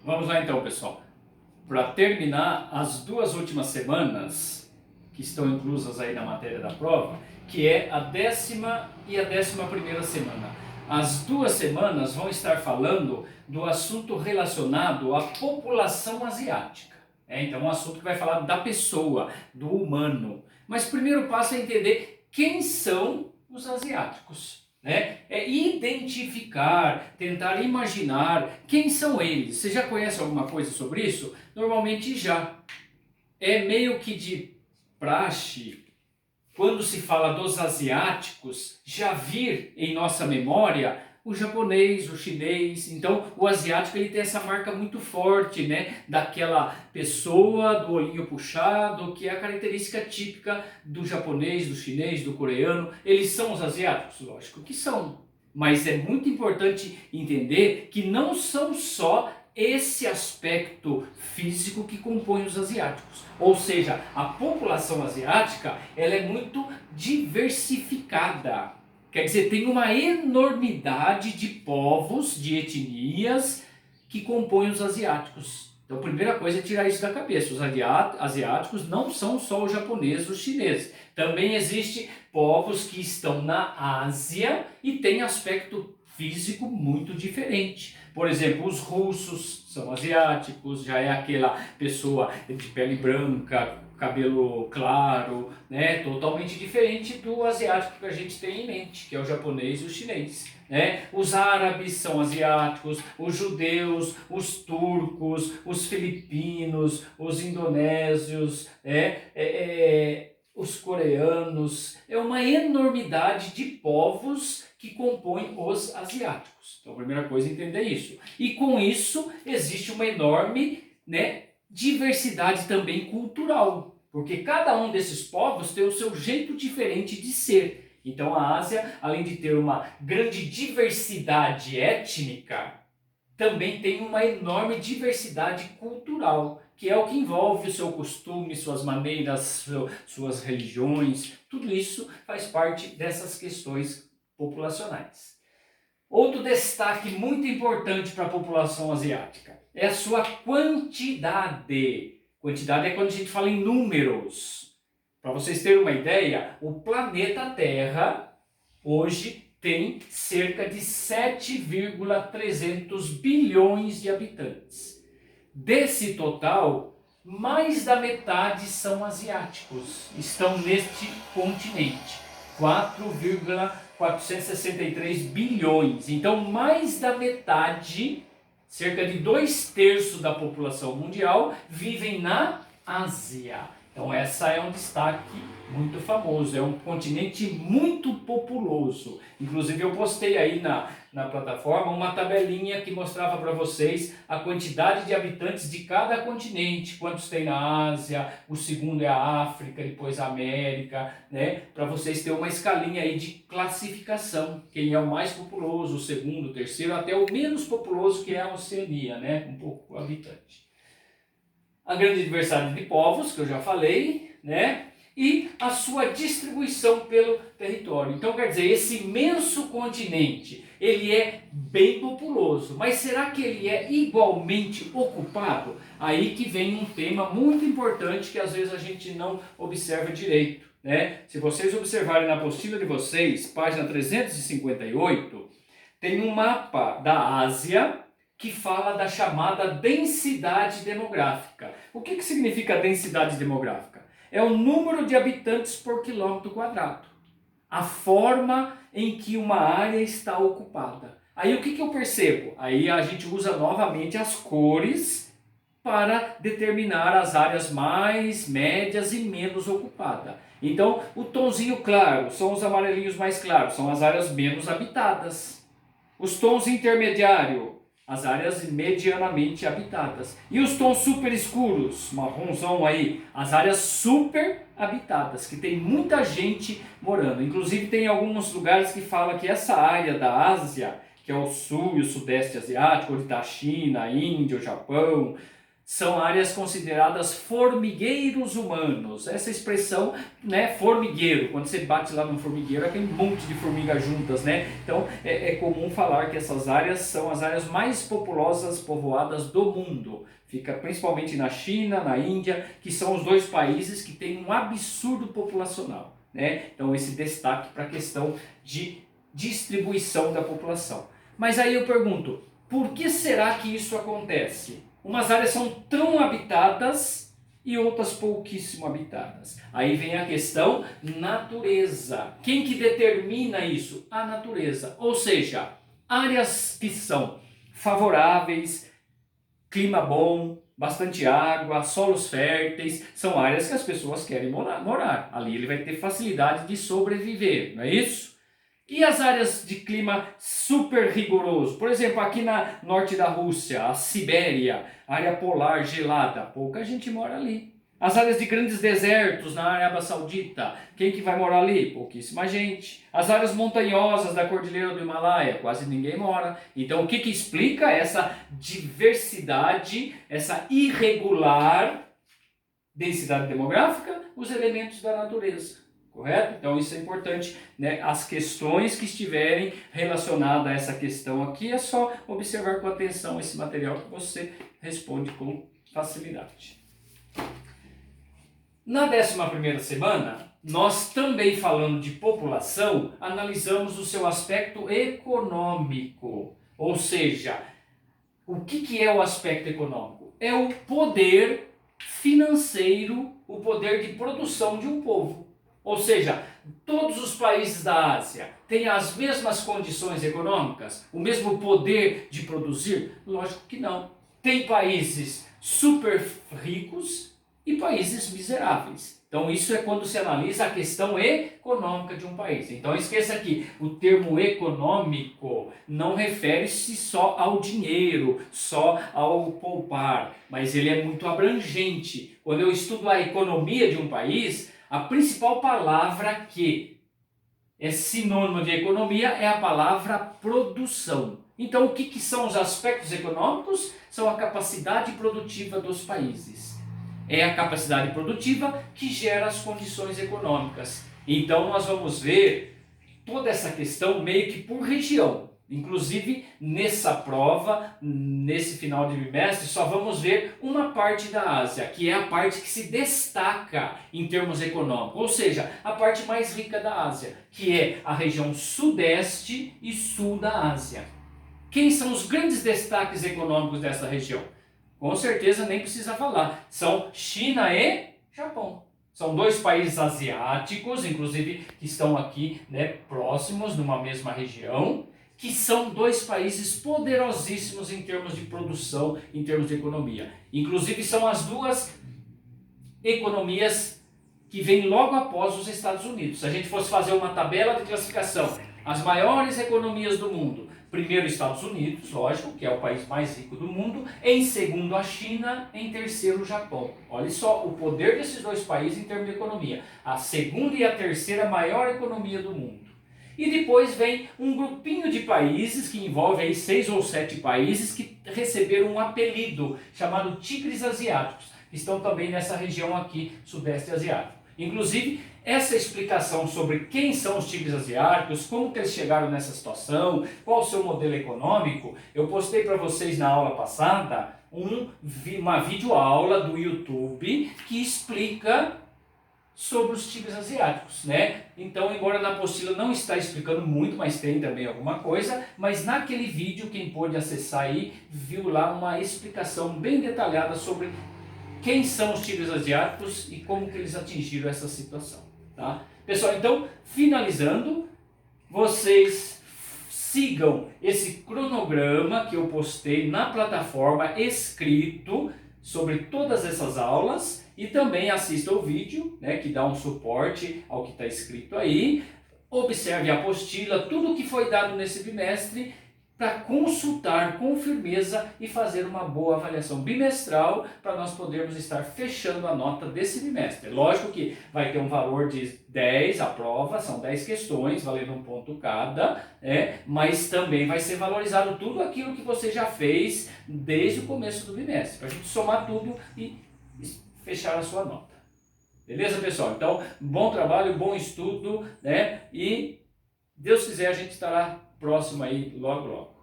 Vamos lá então, pessoal. Para terminar, as duas últimas semanas, que estão inclusas aí na matéria da prova, que é a 10ª e a 11ª semana. As duas semanas vão estar falando do assunto relacionado à população asiática. Então, um assunto que vai falar da pessoa, do humano. Mas o primeiro passo é entender quem são os asiáticos. É identificar, tentar imaginar quem são eles. Você já conhece alguma coisa sobre isso? Normalmente já. É meio que de praxe, quando se fala dos asiáticos, já vir em nossa memória o japonês, o chinês. Então, o asiático ele tem essa marca muito forte, daquela pessoa do olhinho puxado, que é a característica típica do japonês, do chinês, do coreano. Eles são os asiáticos? Lógico que são. Mas é muito importante entender que não são só esse aspecto físico que compõe os asiáticos. Ou seja, a população asiática ela é muito diversificada. Quer dizer, tem uma enormidade de povos, de etnias que compõem os asiáticos. Então, a primeira coisa é tirar isso da cabeça. Os asiáticos não são só os japoneses, os chineses. Também existem povos que estão na Ásia e têm aspecto físico muito diferente. Por exemplo, os russos são asiáticos, já é aquela pessoa de pele branca, cabelo claro, totalmente diferente do asiático que a gente tem em mente, que é o japonês e o chinês. Os árabes são asiáticos, os judeus, os turcos, os filipinos, os indonésios, os coreanos. É uma enormidade de povos que compõem os asiáticos. Então, a primeira coisa é entender isso. E com isso, existe uma enorme diversidade também cultural, porque cada um desses povos tem o seu jeito diferente de ser. Então, a Ásia, além de ter uma grande diversidade étnica, também tem uma enorme diversidade cultural, que é o que envolve o seu costume, suas maneiras, suas religiões. Tudo isso faz parte dessas questões populacionais. Outro destaque muito importante para a população asiática é a sua quantidade. Quantidade é quando a gente fala em números. Para vocês terem uma ideia, o planeta Terra hoje tem cerca de 7,300 bilhões de habitantes. Desse total, mais da metade são asiáticos, estão neste continente. 4,463 bilhões. Então, mais da metade, cerca de 2/3 da população mundial, vivem na Ásia. Então, essa é um destaque muito famoso. É um continente muito populoso. Inclusive, eu postei aí na plataforma uma tabelinha que mostrava para vocês a quantidade de habitantes de cada continente. Quantos tem na Ásia, o segundo é a África, depois a América, para vocês terem uma escalinha aí de classificação. Quem é o mais populoso, o segundo, o terceiro, até o menos populoso, que é a Oceania, um pouco habitante. A grande diversidade de povos, que eu já falei, e a sua distribuição pelo território. Então, quer dizer, esse imenso continente, ele é bem populoso, mas será que ele é igualmente ocupado? Aí que vem um tema muito importante que às vezes a gente não observa direito. Se vocês observarem na apostila de vocês, página 358, tem um mapa da Ásia que fala da chamada densidade demográfica. O que significa densidade demográfica? É o número de habitantes por quilômetro quadrado. A forma em que uma área está ocupada. Aí o que eu percebo? Aí a gente usa novamente as cores para determinar as áreas mais médias e menos ocupadas. Então, o tonzinho claro são os amarelinhos mais claros, são as áreas menos habitadas. Os tons intermediários, as áreas medianamente habitadas. E os tons super escuros, marronzão aí, as áreas super habitadas, que tem muita gente morando. Inclusive tem alguns lugares que falam que essa área da Ásia, que é o sul e o sudeste asiático, onde está a China, a Índia, o Japão, são áreas consideradas formigueiros humanos. Essa expressão, né, formigueiro, quando você bate lá no formigueiro, é aquele monte de formigas juntas, né? Então é comum falar que essas áreas são as áreas mais populosas, povoadas do mundo. Fica principalmente na China, na Índia, que são os dois países que têm um absurdo populacional, né? Então esse destaque para a questão de distribuição da população. Mas aí eu pergunto, por que será que isso acontece? Umas áreas são tão habitadas e outras pouquíssimo habitadas. Aí vem a questão natureza. Quem que determina isso? A natureza. Ou seja, áreas que são favoráveis, clima bom, bastante água, solos férteis, são áreas que as pessoas querem morar. Ali ele vai ter facilidade de sobreviver, não é isso? E as áreas de clima super rigoroso? Por exemplo, aqui na norte da Rússia, a Sibéria, área polar gelada, pouca gente mora ali. As áreas de grandes desertos na Arábia Saudita, quem que vai morar ali? Pouquíssima gente. As áreas montanhosas da Cordilheira do Himalaia, quase ninguém mora. Então o que que explica essa diversidade, essa irregular densidade demográfica? Os elementos da natureza. Correto? Então isso é importante, né? As questões que estiverem relacionadas a essa questão aqui, é só observar com atenção esse material que você responde com facilidade. Na 11ª semana, nós também falando de população, analisamos o seu aspecto econômico. Ou seja, o que é o aspecto econômico? É o poder financeiro, o poder de produção de um povo. Ou seja, todos os países da Ásia têm as mesmas condições econômicas? O mesmo poder de produzir? Lógico que não. Tem países super ricos e países miseráveis. Então isso é quando se analisa a questão econômica de um país. Então esqueça que o termo econômico não refere-se só ao dinheiro, só ao poupar, mas ele é muito abrangente. Quando eu estudo a economia de um país, a principal palavra que é sinônimo de economia é a palavra produção. Então, o que são os aspectos econômicos? São a capacidade produtiva dos países. É a capacidade produtiva que gera as condições econômicas. Então, nós vamos ver toda essa questão meio que por região. Inclusive, nessa prova, nesse final de bimestre, só vamos ver uma parte da Ásia, que é a parte que se destaca em termos econômicos, ou seja, a parte mais rica da Ásia, que é a região sudeste e sul da Ásia. Quem são os grandes destaques econômicos dessa região? Com certeza nem precisa falar, são China e Japão. São dois países asiáticos, inclusive, que estão aqui, né, próximos, numa mesma região, que são dois países poderosíssimos em termos de produção, em termos de economia. Inclusive são as duas economias que vêm logo após os Estados Unidos. Se a gente fosse fazer uma tabela de classificação, as maiores economias do mundo, primeiro Estados Unidos, lógico, que é o país mais rico do mundo, em segundo a China, em terceiro o Japão. Olha só o poder desses dois países em termos de economia. A segunda e a terceira maior economia do mundo. E depois vem um grupinho de países, que envolve aí 6 ou 7 países, que receberam um apelido chamado tigres asiáticos, que estão também nessa região aqui, sudeste asiático. Inclusive, essa explicação sobre quem são os tigres asiáticos, como que eles chegaram nessa situação, qual o seu modelo econômico, eu postei para vocês na aula passada uma videoaula do YouTube que explica sobre os tigres asiáticos, né? Então, embora na apostila não está explicando muito, mas tem também alguma coisa, mas naquele vídeo, quem pôde acessar aí, viu lá uma explicação bem detalhada sobre quem são os tigres asiáticos e como que eles atingiram essa situação, tá? Pessoal, então, finalizando, vocês sigam esse cronograma que eu postei na plataforma escrito sobre todas essas aulas e também assista o vídeo, né, que dá um suporte ao que está escrito aí. Observe a apostila, tudo que foi dado nesse bimestre para consultar com firmeza e fazer uma boa avaliação bimestral para nós podermos estar fechando a nota desse bimestre. Lógico que vai ter um valor de 10 a prova, são 10 questões, valendo um ponto cada, mas também vai ser valorizado tudo aquilo que você já fez desde o começo do bimestre, para a gente somar tudo e fechar a sua nota. Beleza, pessoal? Então, bom trabalho, bom estudo, e Deus quiser a gente estará próximo aí logo logo.